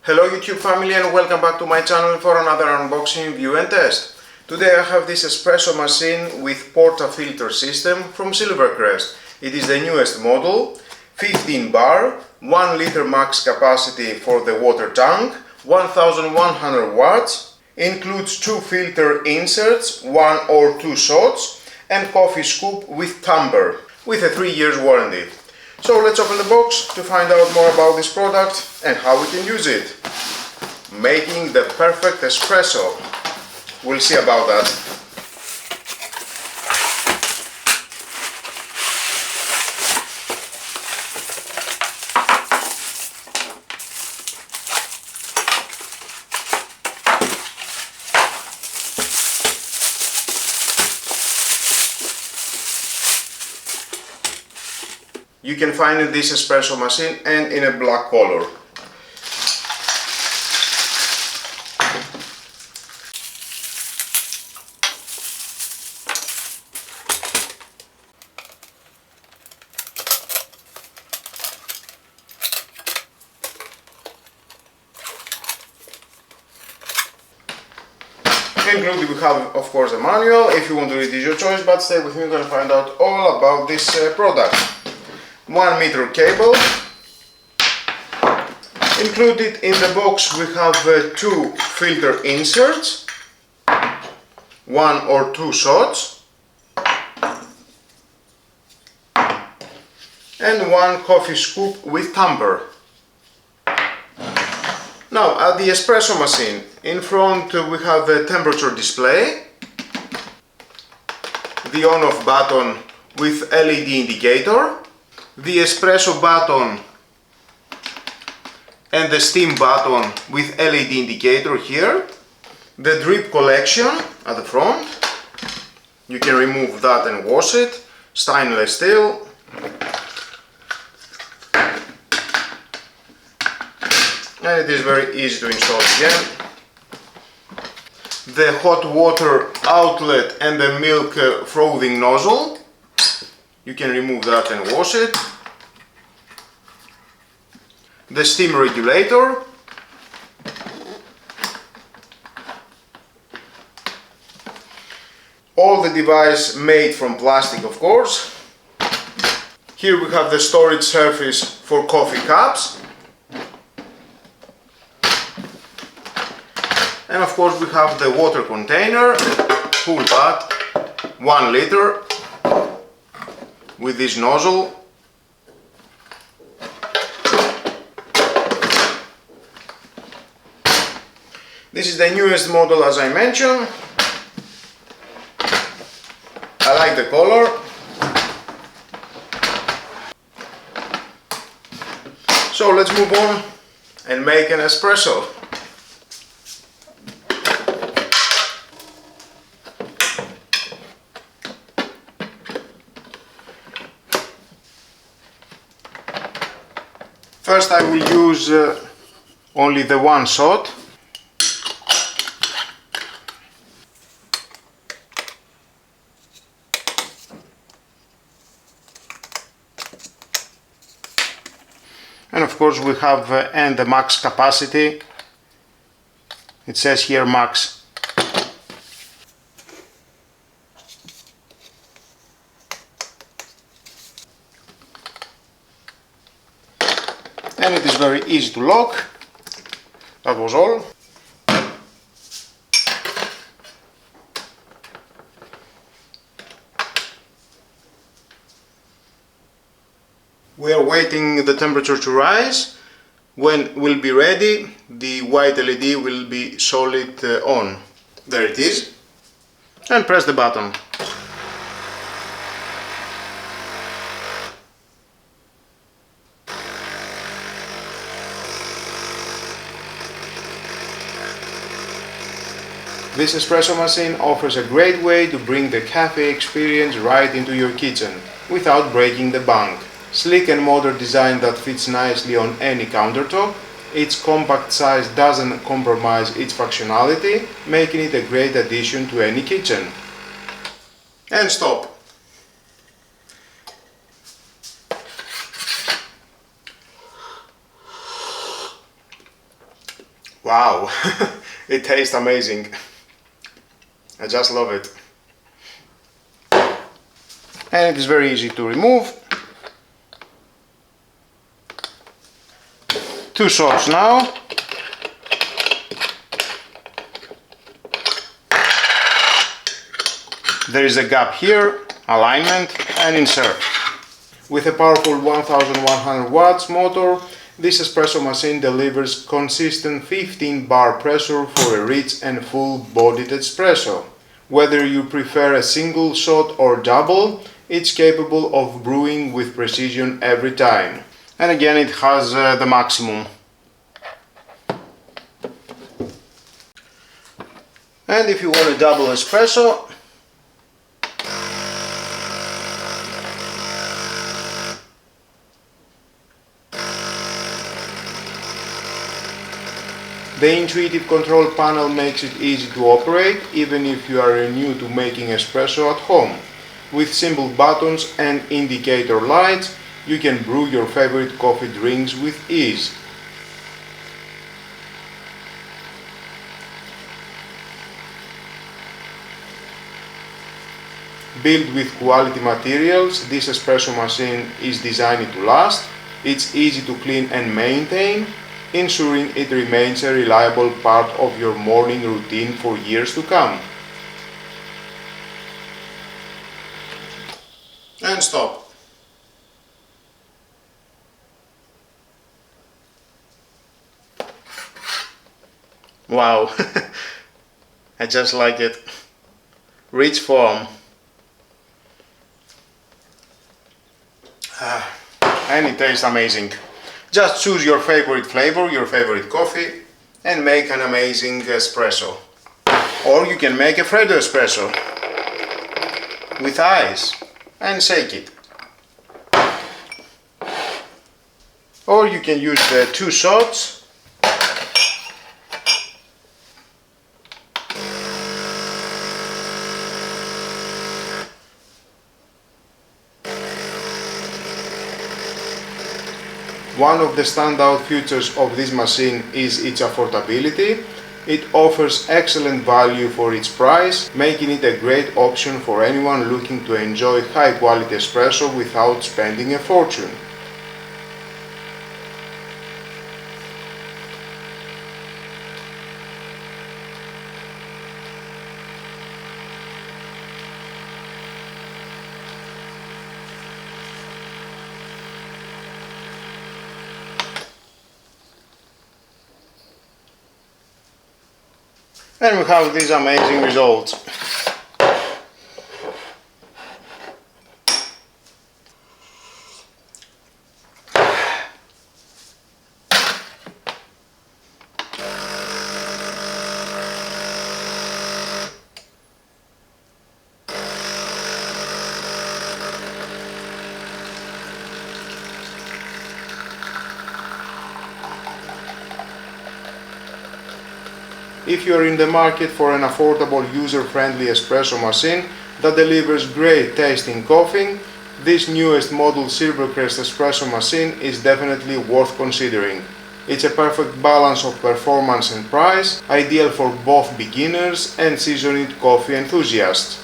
Hello YouTube family and welcome back to my channel for another unboxing, review and test. Today I have this espresso machine with portafilter system from Silvercrest. It is the newest model, 15 bar, 1 liter max capacity for the water tank, 1100 watts, includes 2 filter inserts, 1 or 2 shots and coffee scoop with tumbler with a 3 years warranty. So let's open the box to find out more about this product and how we can use it. Making the perfect espresso. We'll see about that. You can find this espresso machine and in a black color. Included we have of course the manual. If you want to read it, your choice, but stay with me, you're going to find out all about this product. 1 meter cable. Included in the box we have 2 filter inserts, 1 or 2 shots and 1 coffee scoop with tumbler. Now at the espresso machine, in front we have a temperature display, the on-off button with LED indicator, the espresso button and the steam button with LED indicator here, the drip collection at the front, you can remove that and wash it, stainless steel, and it is very easy to install again, the hot water outlet and the milk frothing nozzle. You can remove that and wash it. The steam regulator. All the device made from plastic, of course. Here we have the storage surface for coffee cups. And of course we have the water container, full bath, 1 liter. With this nozzle. This is the newest model, as I mentioned. I like the color. So let's move on and make an espresso. First I will use only the 1 shot. And of course we have and the max capacity. It says here max. And it is very easy to lock. That was all. We are waiting the temperature to rise. When we'll be ready, the white LED will be solid on. There it is. And press the button. This espresso machine offers a great way to bring the cafe experience right into your kitchen without breaking the bank. Sleek and modern design that fits nicely on any countertop, its compact size doesn't compromise its functionality, making it a great addition to any kitchen. And stop. Wow, it tastes amazing. I just love it. And it is very easy to remove. 2 shots now. There is a gap here, alignment, and insert. With a powerful 1100 watts motor, this espresso machine delivers consistent 15 bar pressure for a rich and full-bodied espresso. Whether you prefer a single shot or double, it's capable of brewing with precision every time. And again, it has the maximum. And if you want a double espresso, the intuitive control panel makes it easy to operate, even if you are new to making espresso at home. With simple buttons and indicator lights, you can brew your favorite coffee drinks with ease. Built with quality materials, this espresso machine is designed to last. It's easy to clean and maintain, ensuring it remains a reliable part of your morning routine for years to come. And stop. Wow, I just like it. Rich foam. And it tastes amazing. Just choose your favorite flavor, your favorite coffee, and make an amazing espresso. Or you can make a freddo espresso with ice and shake it. Or you can use the 2 shots. One of the standout features of this machine is its affordability. It offers excellent value for its price, making it a great option for anyone looking to enjoy high-quality espresso without spending a fortune. And we have these amazing results. If you are in the market for an affordable, user-friendly espresso machine that delivers great tasting coffee, this newest model Silvercrest Espresso machine is definitely worth considering. It's a perfect balance of performance and price, ideal for both beginners and seasoned coffee enthusiasts.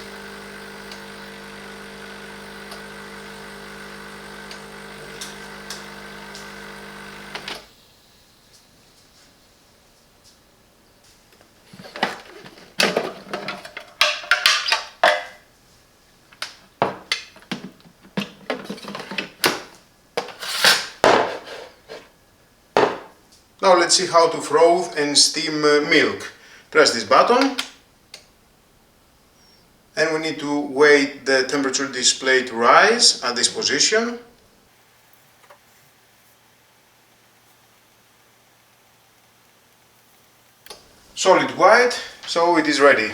Now let's see how to froth and steam milk. Press this button and we need to wait the temperature display to rise at this position. Solid white, so it is ready.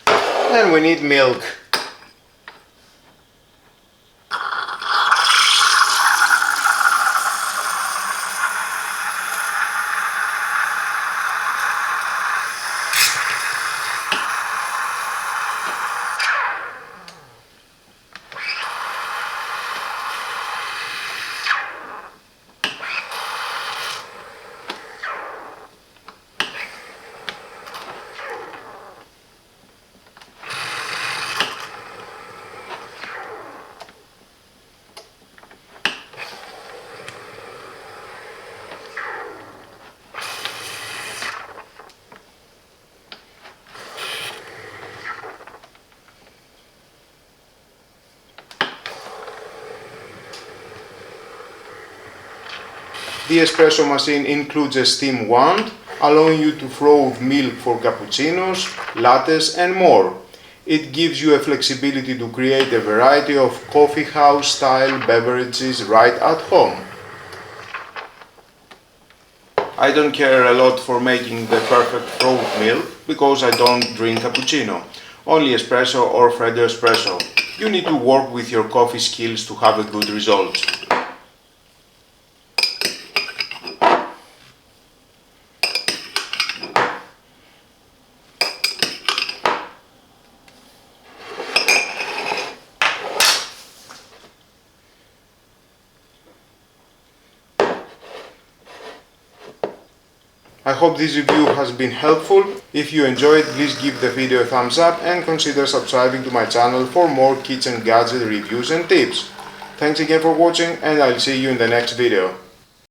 And we need milk. The espresso machine includes a steam wand, allowing you to froth milk for cappuccinos, lattes and more. It gives you a flexibility to create a variety of coffee house style beverages right at home. I don't care a lot for making the perfect froth milk because I don't drink cappuccino, only espresso or freddo espresso. You need to work with your coffee skills to have a good result. I hope this review has been helpful. If you enjoyed, please give the video a thumbs up and consider subscribing to my channel for more kitchen gadget reviews and tips. Thanks again for watching, and I'll see you in the next video.